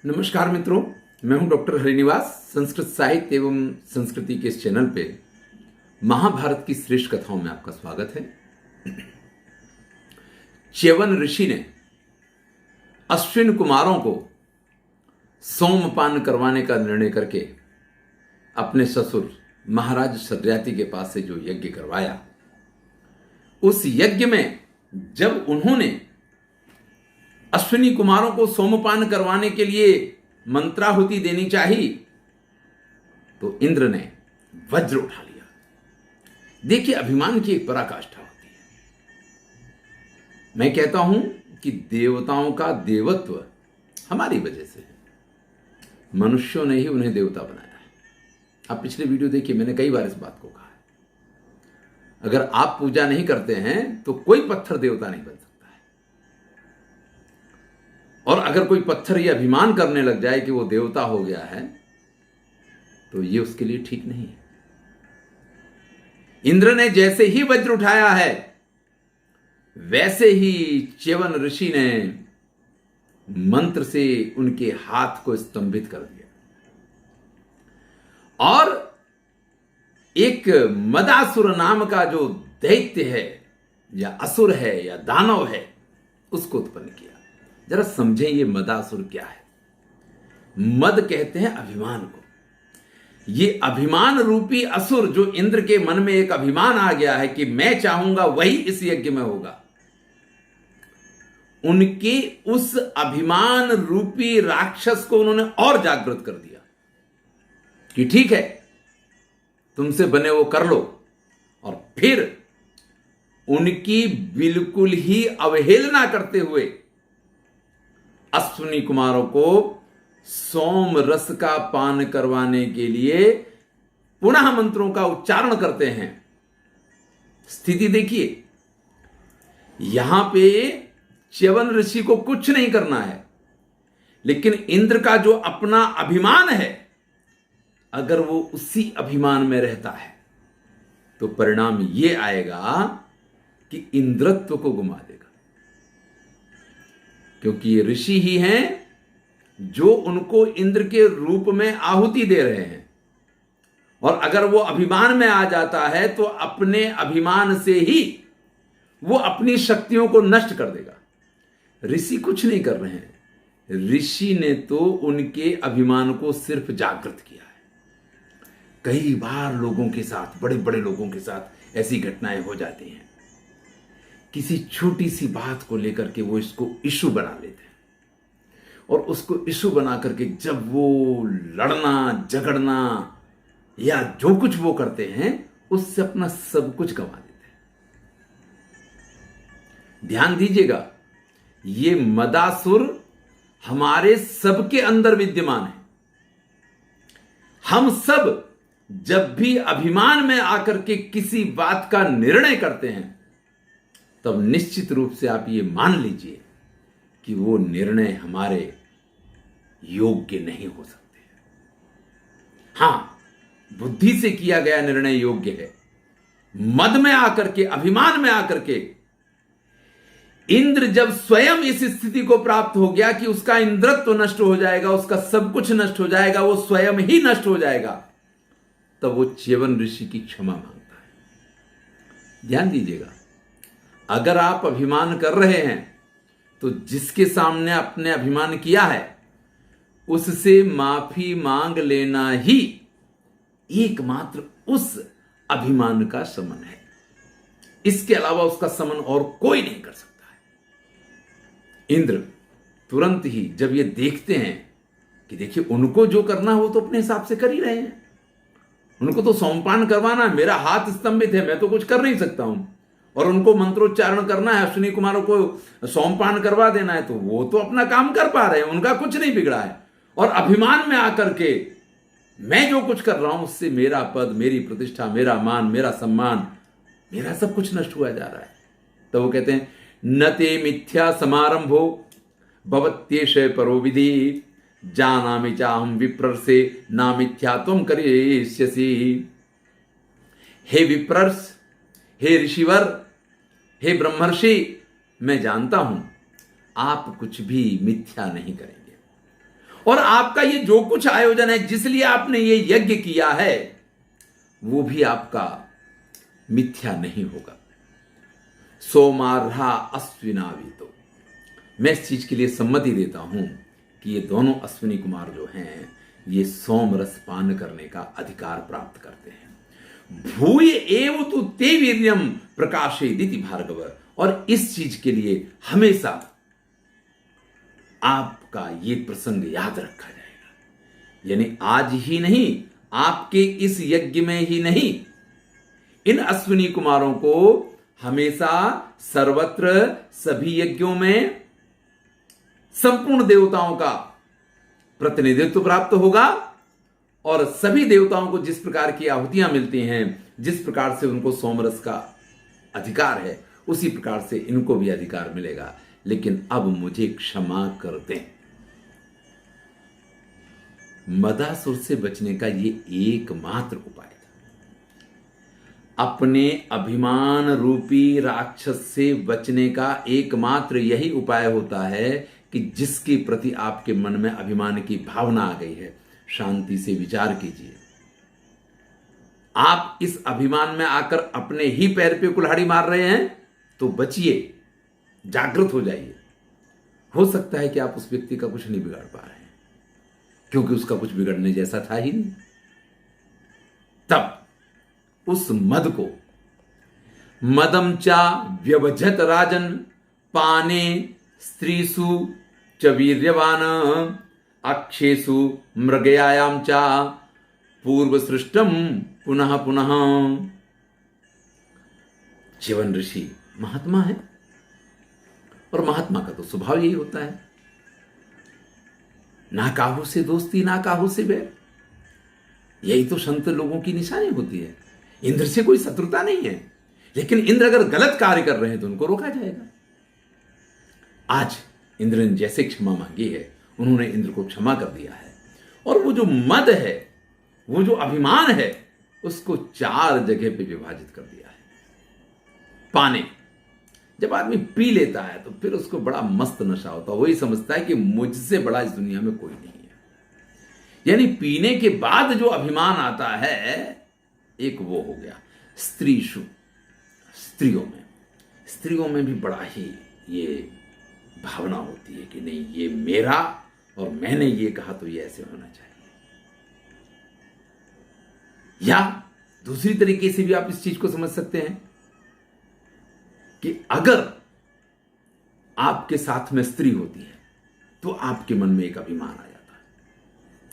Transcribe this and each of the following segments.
नमस्कार मित्रों, मैं हूं डॉक्टर हरिनिवास। संस्कृत साहित्य एवं संस्कृति के इस चैनल पे महाभारत की श्रेष्ठ कथाओं में आपका स्वागत है। च्यवन ऋषि ने अश्विन कुमारों को सोमपान करवाने का निर्णय करके अपने ससुर महाराज सत्यार्थी के पास से जो यज्ञ करवाया, उस यज्ञ में जब उन्होंने अश्विनी कुमारों को सोमपान करवाने के लिए मंत्राहुति देनी चाहिए तो इंद्र ने वज्र उठा लिया। देखिए, अभिमान की एक पराकाष्ठा होती है। मैं कहता हूं कि देवताओं का देवत्व हमारी वजह से है। मनुष्यों ने ही उन्हें देवता बनाया है। आप पिछले वीडियो देखिए, मैंने कई बार इस बात को कहा है। अगर आप पूजा नहीं करते हैं तो कोई पत्थर देवता नहीं बन सकता। और अगर कोई पत्थर ये अभिमान करने लग जाए कि वो देवता हो गया है तो ये उसके लिए ठीक नहीं है। इंद्र ने जैसे ही वज्र उठाया है वैसे ही च्यवन ऋषि ने मंत्र से उनके हाथ को स्तंभित कर दिया और एक मदासुर नाम का जो दैत्य है या असुर है या दानव है उसको उत्पन्न किया। जरा समझें ये मदासुर क्या है। मद कहते हैं अभिमान को। ये अभिमान रूपी असुर जो इंद्र के मन में एक अभिमान आ गया है कि मैं चाहूंगा वही इस यज्ञ में होगा, उनके उस अभिमान रूपी राक्षस को उन्होंने और जागृत कर दिया कि ठीक है, तुमसे बने वो कर लो। और फिर उनकी बिल्कुल ही अवहेलना करते हुए अश्विनी कुमारों को सोम रस का पान करवाने के लिए पुनः मंत्रों का उच्चारण करते हैं। स्थिति देखिए, यहां पे च्यवन ऋषि को कुछ नहीं करना है, लेकिन इंद्र का जो अपना अभिमान है, अगर वो उसी अभिमान में रहता है तो परिणाम ये आएगा कि इंद्रत्व को गुमा देगा। क्योंकि ये ऋषि ही हैं जो उनको इंद्र के रूप में आहुति दे रहे हैं। और अगर वो अभिमान में आ जाता है तो अपने अभिमान से ही वो अपनी शक्तियों को नष्ट कर देगा। ऋषि कुछ नहीं कर रहे हैं, ऋषि ने तो उनके अभिमान को सिर्फ जागृत किया है। कई बार लोगों के साथ, बड़े बड़े लोगों के साथ ऐसी घटनाएं हो जाती हैं। किसी छोटी सी बात को लेकर के वो इसको इशू बना लेते हैं और उसको इशू बना करके जब वो लड़ना झगड़ना या जो कुछ वो करते हैं उससे अपना सब कुछ गंवा देते हैं। ध्यान दीजिएगा, ये मदासुर हमारे सबके अंदर विद्यमान है। हम सब जब भी अभिमान में आकर के किसी बात का निर्णय करते हैं तब निश्चित रूप से आप ये मान लीजिए कि वो निर्णय हमारे योग्य नहीं हो सकते। हां, बुद्धि से किया गया निर्णय योग्य है। मद में आकर के, अभिमान में आकर के इंद्र जब स्वयं इस स्थिति को प्राप्त हो गया कि उसका इंद्रत्व नष्ट हो जाएगा, उसका सब कुछ नष्ट हो जाएगा, वो स्वयं ही नष्ट हो जाएगा, तब वो च्यवन ऋषि की क्षमा मांगता है। ध्यान दीजिएगा, अगर आप अभिमान कर रहे हैं तो जिसके सामने अपने अभिमान किया है उससे माफी मांग लेना ही एकमात्र उस अभिमान का शमन है। इसके अलावा उसका शमन और कोई नहीं कर सकता है। इंद्र तुरंत ही जब ये देखते हैं कि देखिए उनको जो करना हो तो अपने हिसाब से कर ही रहे हैं, उनको तो सोमपान करवाना, मेरा हाथ स्तंभित है, मैं तो कुछ कर नहीं सकता हूं, और उनको मंत्रोच्चारण करना है, अश्विनी कुमारों को सोमपान करवा देना है, तो वो तो अपना काम कर पा रहे हैं, उनका कुछ नहीं बिगड़ा है। और अभिमान में आकर के मैं जो कुछ कर रहा हूं उससे मेरा पद, मेरी प्रतिष्ठा, मेरा मान, मेरा सम्मान, मेरा सब कुछ नष्ट हुआ जा रहा है। तो वो कहते हैं न ते मिथ्या समारंभो भवत्येष परो विधि जानामि चाहम विप्रर्षे ना मिथ्या त्वं करिष्यसि। हे विप्रर्ष, हे ऋषिवर, हे ब्रह्मर्षि, मैं जानता हूं आप कुछ भी मिथ्या नहीं करेंगे और आपका ये जो कुछ आयोजन है, जिसलिए आपने ये यज्ञ किया है, वो भी आपका मिथ्या नहीं होगा। सोमार्हा अश्विनावितो, मैं इस चीज के लिए सम्मति देता हूं कि ये दोनों अश्विनी कुमार जो हैं, ये सोम रस पान करने का अधिकार प्राप्त करते हैं। भूय एव तु ते वीर्यम प्रकाशेदिति भार्गव, और इस चीज के लिए हमेशा आपका ये प्रसंग याद रखा जाएगा। यानी आज ही नहीं, आपके इस यज्ञ में ही नहीं, इन अश्विनी कुमारों को हमेशा सर्वत्र सभी यज्ञों में संपूर्ण देवताओं का प्रतिनिधित्व प्राप्त होगा, और सभी देवताओं को जिस प्रकार की आहुतियां मिलती हैं, जिस प्रकार से उनको सोमरस का अधिकार है, उसी प्रकार से इनको भी अधिकार मिलेगा। लेकिन अब मुझे क्षमा कर दें, मदासुर से बचने का ये एकमात्र उपाय था। अपने अभिमान रूपी राक्षस से बचने का एकमात्र यही उपाय होता है कि जिसके प्रति आपके मन में अभिमान की भावना आ गई है, शांति से विचार कीजिए। आप इस अभिमान में आकर अपने ही पैर पे कुल्हाड़ी मार रहे हैं, तो बचिए, जागृत हो जाइए। हो सकता है कि आप उस व्यक्ति का कुछ नहीं बिगाड़ पा रहे हैं, क्योंकि उसका कुछ बिगड़ने जैसा था ही नहीं। तब उस मद को, मदम चा व्यवजत राजन पाने स्त्रीसु च वीर्यवान अक्षेसु मृगयायाम चा पूर्व सृष्टम पुनः पुनः। च्यवन ऋषि महात्मा है, और महात्मा का तो स्वभाव यही होता है, ना काहू से दोस्ती ना काहू से बैर। यही तो संत लोगों की निशानी होती है। इंद्र से कोई शत्रुता नहीं है, लेकिन इंद्र अगर गलत कार्य कर रहे हैं तो उनको रोका जाएगा। आज इंद्र ने जैसे क्षमा मांगी है, उन्होंने इंद्र को क्षमा कर दिया है, और वो जो मद है, वो जो अभिमान है, उसको 4 जगह पे विभाजित कर दिया है। पाने, जब आदमी पी लेता है तो फिर उसको बड़ा मस्त नशा होता है, वही समझता है कि मुझसे बड़ा इस दुनिया में कोई नहीं है। यानी पीने के बाद जो अभिमान आता है, एक वो हो गया। स्त्रीशु, स्त्रियों में भी बड़ा ही ये भावना होती है कि नहीं, ये मेरा, और मैंने ये कहा तो ये ऐसे होना चाहिए। या दूसरी तरीके से भी आप इस चीज को समझ सकते हैं कि अगर आपके साथ में स्त्री होती है तो आपके मन में एक अभिमान आ जाता है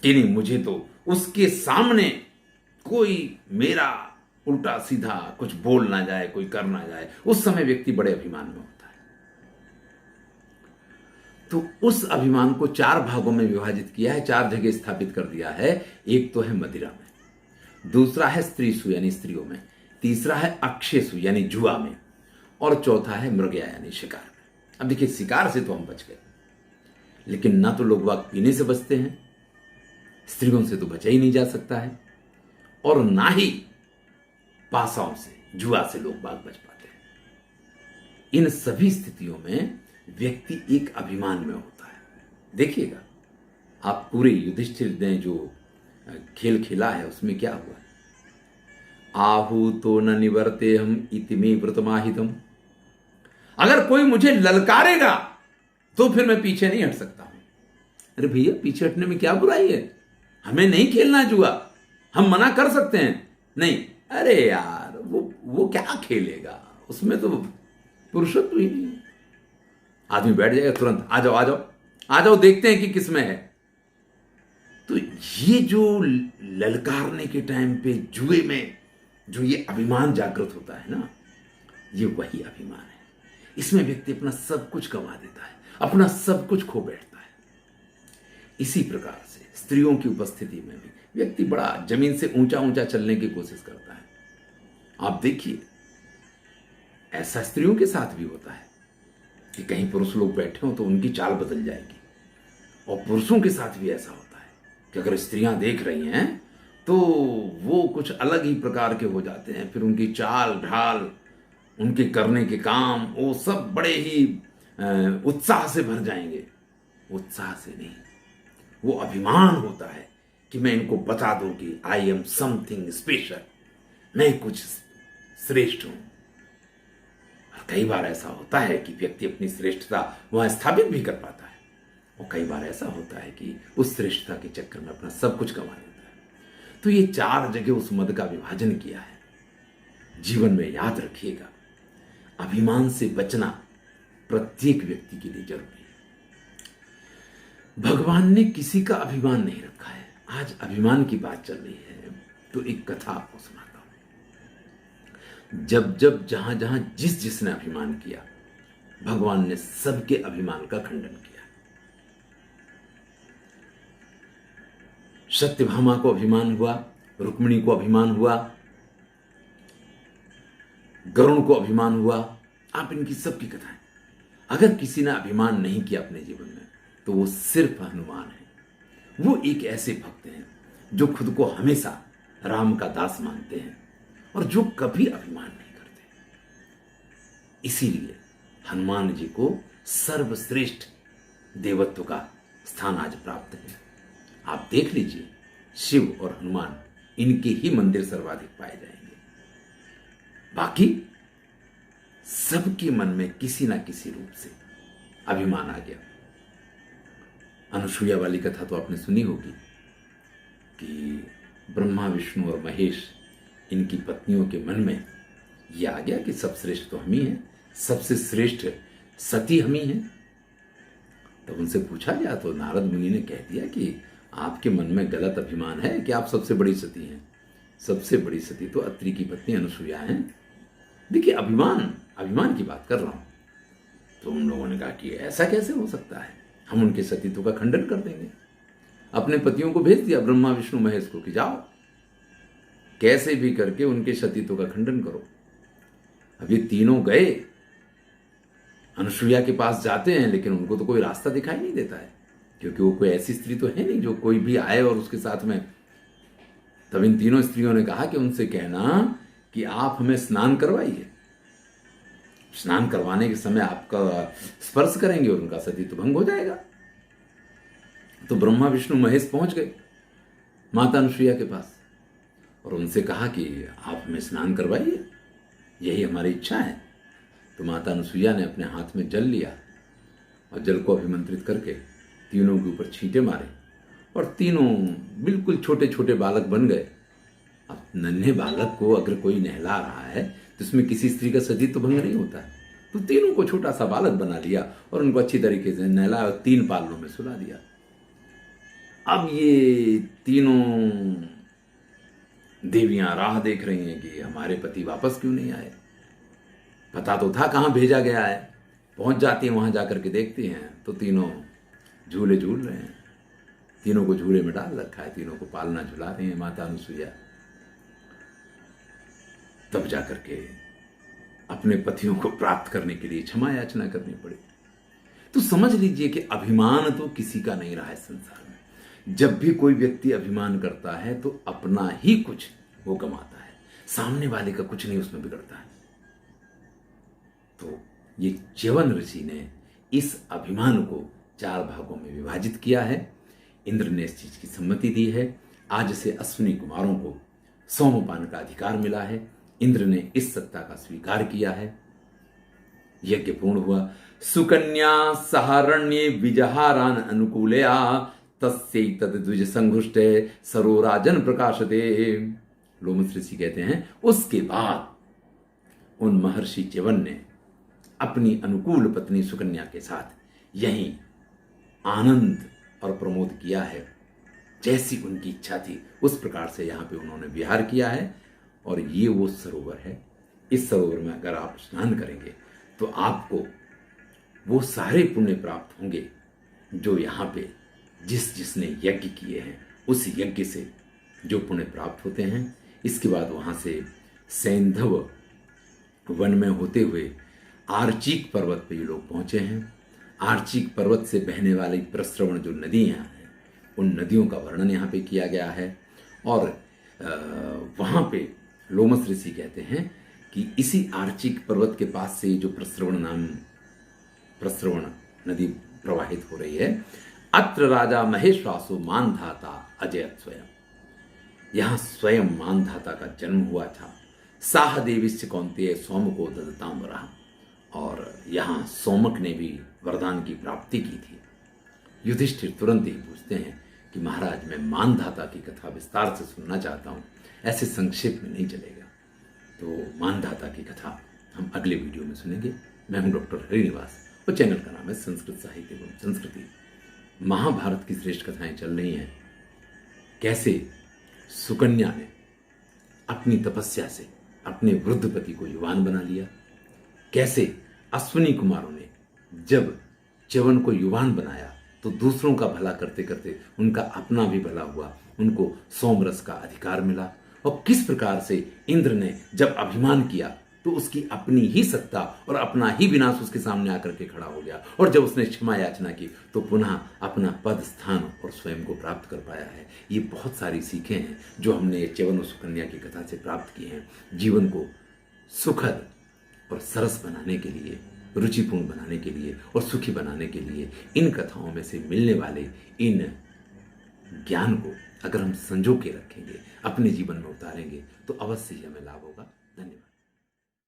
कि नहीं, मुझे तो उसके सामने कोई मेरा उल्टा सीधा कुछ बोल ना जाए, कोई कर ना जाए। उस समय व्यक्ति बड़े अभिमान में होता है। तो उस अभिमान को 4 भागों में विभाजित किया है, 4 जगह स्थापित कर दिया है। एक तो है मदिरा में, दूसरा है स्त्रीसु यानी स्त्रियों में, तीसरा है अक्षेसु यानी जुआ में, और चौथा है मृगया यानी शिकार में। अब देखिए, शिकार से तो हम बच गए, लेकिन ना तो लोग बाग पीने से बचते हैं, स्त्रियों से तो बचा ही नहीं जा सकता है, और ना ही पासाओं से, जुआ से लोग बाग बच पाते हैं। इन सभी स्थितियों में व्यक्ति एक अभिमान में होता है। देखिएगा, आप पूरे युधिष्ठिर ने जो खेल खेला है उसमें क्या हुआ, आहू तो न निवर्ते हम इतिमे व्रतमाहितम। अगर कोई मुझे ललकारेगा तो फिर मैं पीछे नहीं हट सकता हूं। अरे भैया, पीछे हटने में क्या बुराई है? हमें नहीं खेलना जुआ, हम मना कर सकते हैं नहीं। अरे यार, वो क्या खेलेगा, उसमें तो पुरुषत्व ही नहीं। आदमी बैठ जाएगा तुरंत, आ जाओ आ जाओ आ जाओ, देखते हैं कि किसमें है। तो ये जो ललकारने के टाइम पे जुए में जो ये अभिमान जागृत होता है ना, ये वही अभिमान है। इसमें व्यक्ति अपना सब कुछ गंवा देता है, अपना सब कुछ खो बैठता है। इसी प्रकार से स्त्रियों की उपस्थिति में भी व्यक्ति बड़ा जमीन से ऊंचा ऊंचा चलने की कोशिश करता है। आप देखिए, ऐसा स्त्रियों के साथ भी होता है कि कहीं पुरुष लोग बैठे हो तो उनकी चाल बदल जाएगी, और पुरुषों के साथ भी ऐसा होता है कि अगर स्त्रियां देख रही हैं तो वो कुछ अलग ही प्रकार के हो जाते हैं। फिर उनकी चाल ढाल, उनके करने के काम, वो सब बड़े ही उत्साह से भर जाएंगे। उत्साह से नहीं, वो अभिमान होता है कि मैं इनको बता दूं कि आई एम समथिंग स्पेशल, मैं कुछ श्रेष्ठ हूं। और कई बार ऐसा होता है कि व्यक्ति अपनी श्रेष्ठता वहां स्थापित भी कर पाता है, और कई बार ऐसा होता है कि उस श्रेष्ठता के चक्कर में अपना सब कुछ गंवा देता है। तो ये 4 जगह उस मद का विभाजन किया है। जीवन में याद रखिएगा, अभिमान से बचना प्रत्येक व्यक्ति के लिए जरूरी है। भगवान ने किसी का अभिमान नहीं रखा है। आज अभिमान की बात चल रही है तो एक कथा आपको सुनाता हूं। जब जब जहां जहां जिसने अभिमान किया, भगवान ने सबके अभिमान का खंडन किया। सत्यभामा को अभिमान हुआ, रुक्मिणी को अभिमान हुआ, गरुण को अभिमान हुआ। आप इनकी सबकी कथाएं, अगर किसी ने अभिमान नहीं किया अपने जीवन में तो वो सिर्फ हनुमान है। वो एक ऐसे भक्त हैं जो खुद को हमेशा राम का दास मानते हैं और जो कभी अभिमान नहीं करते। इसीलिए हनुमान जी को सर्वश्रेष्ठ देवत्व का स्थान आज प्राप्त है। आप देख लीजिए, शिव और हनुमान, इनके ही मंदिर सर्वाधिक पाए जाएंगे। बाकी सबके मन में किसी ना किसी रूप से अभिमान आ गया। अनुसूया वाली कथा तो आपने सुनी होगी कि ब्रह्मा, विष्णु और महेश, इनकी पत्नियों के मन में यह आ गया कि सब श्रेष्ठ तो हम ही हैं, सबसे श्रेष्ठ सती हम ही हैं। तब उनसे पूछा गया तो नारद मुनि ने कह दिया कि आपके मन में गलत अभिमान है कि आप सबसे बड़ी सती हैं। सबसे बड़ी सती तो अत्रि की पत्नी अनुसूया हैं। देखिए, अभिमान की बात कर रहा हूं। तो उन लोगों ने कहा कि ऐसा कैसे हो सकता है, हम उनके सतीत्व का खंडन कर देंगे। अपने पतियों को भेज दिया, ब्रह्मा, विष्णु, महेश को, कि जाओ कैसे भी करके उनके सतीत्व का खंडन करो। अब ये तीनों गए, अनुसूया के पास जाते हैं, लेकिन उनको तो कोई रास्ता दिखाई नहीं देता है, क्योंकि वो कोई ऐसी स्त्री तो है नहीं जो कोई भी आए और उसके साथ में। तब इन तीनों स्त्रियों ने कहा कि उनसे कहना कि आप हमें स्नान करवाइए, स्नान करवाने के समय आपका स्पर्श करेंगे और उनका सतीत्व भंग हो जाएगा। तो ब्रह्मा, विष्णु, महेश पहुंच गए माता अनुसूया के पास और उनसे कहा कि आप हमें स्नान करवाइए, यही हमारी इच्छा है। तो माता अनुसूया ने अपने हाथ में जल लिया और जल को अभिमंत्रित करके तीनों के ऊपर छींटे मारे और तीनों बिल्कुल छोटे छोटे बालक बन गए। अब नन्हे बालक को अगर कोई नहला रहा है तो इसमें किसी स्त्री का सतीत्व भंग नहीं होता है। तो तीनों को छोटा सा बालक बना लिया और उनको अच्छी तरीके से नहलाया और 3 पालनों में सुला दिया। अब ये तीनों देवियां राह देख रही हैं कि हमारे पति वापस क्यों नहीं आए। पता तो था कहां भेजा गया है। पहुंच जाती हैं, वहां जाकर के देखती हैं तो तीनों झूले झूल रहे हैं। तीनों को झूले में डाल रखा है, तीनों को पालना झुला रही है माता अनुसूया। तब जाकर के अपने पतियों को प्राप्त करने के लिए क्षमा याचना करनी पड़ी। तो समझ लीजिए कि अभिमान तो किसी का नहीं रहा है संसार में। जब भी कोई व्यक्ति अभिमान करता है तो अपना ही कुछ वो गंवाता है, सामने वाले का कुछ नहीं उसमें बिगड़ता है। तो ये च्यवन ऋषि ने इस अभिमान को 4 भागों में विभाजित किया है। इंद्र ने इस चीज की सम्मति दी है। आज से अश्विनी कुमारों को सोमपान का अधिकार मिला है। इंद्र ने इस सत्ता का स्वीकार किया है। यज्ञ पूर्ण हुआ। सुकन्या सहारण्ये विजहारान अनुकूलया तस्यै तद्विज संघुष्टे सरोराजन प्रकाशते। लोमस ऋषि कहते हैं उसके बाद उन महर्षि च्यवन ने अपनी अनुकूल पत्नी सुकन्या के साथ यहीं आनंद और प्रमोद किया है। जैसी उनकी इच्छा थी उस प्रकार से यहां पे उन्होंने विहार किया है। और ये वो सरोवर है। इस सरोवर में अगर आप स्नान करेंगे तो आपको वो सारे पुण्य प्राप्त होंगे जो यहाँ पे जिसने यज्ञ किए हैं उस यज्ञ से जो पुण्य प्राप्त होते हैं। इसके बाद वहाँ से सैंधव वन में होते हुए आर्चिक पर्वत पे ये लोग पहुँचे हैं। आर्चिक पर्वत से बहने वाली प्रस्रवण जो नदियाँ हैं उन नदियों का वर्णन यहाँ पे किया गया है। और वहाँ पे लोमस ऋषि कहते हैं कि इसी आर्चिक पर्वत के पास से जो प्रस्रवण नदी प्रवाहित हो रही है, अत्र राजा महेश्वासो मानधाता अजय स्वयं। यहां स्वयं मानधाता का जन्म हुआ था। साह देविश्च कौन्तेय सोम को ददताम रहा, और यहां सोमक ने भी वरदान की प्राप्ति की थी। युधिष्ठिर तुरंत ही पूछते हैं कि महाराज, मैं मानधाता की कथा विस्तार से सुनना चाहता हूं, ऐसे संक्षेप में नहीं चलेगा। तो मानधाता की कथा हम अगले वीडियो में सुनेंगे। मैं हूं डॉक्टर हरिनिवास और चैनल का नाम है संस्कृत साहित्य एवं संस्कृति। महाभारत की श्रेष्ठ कथाएं चल रही हैं। कैसे सुकन्या ने अपनी तपस्या से अपने वृद्ध पति को युवान बना लिया, कैसे अश्विनी कुमारों ने जब च्यवन को युवान बनाया तो दूसरों का भला करते करते उनका अपना भी भला हुआ, उनको सोमरस का अधिकार मिला, और किस प्रकार से इंद्र ने जब अभिमान किया तो उसकी अपनी ही सत्ता और अपना ही विनाश उसके सामने आकर के खड़ा हो गया, और जब उसने क्षमा याचना की तो पुनः अपना पद, स्थान और स्वयं को प्राप्त कर पाया है। ये बहुत सारी सीखें हैं जो हमने च्यवन और सुकन्या की कथा से प्राप्त की हैं। जीवन को सुखद और सरस बनाने के लिए, रुचिपूर्ण बनाने के लिए और सुखी बनाने के लिए इन कथाओं में से मिलने वाले इन ज्ञान को अगर हम संजो के रखेंगे, अपने जीवन में उतारेंगे, तो अवश्य ही हमें लाभ होगा।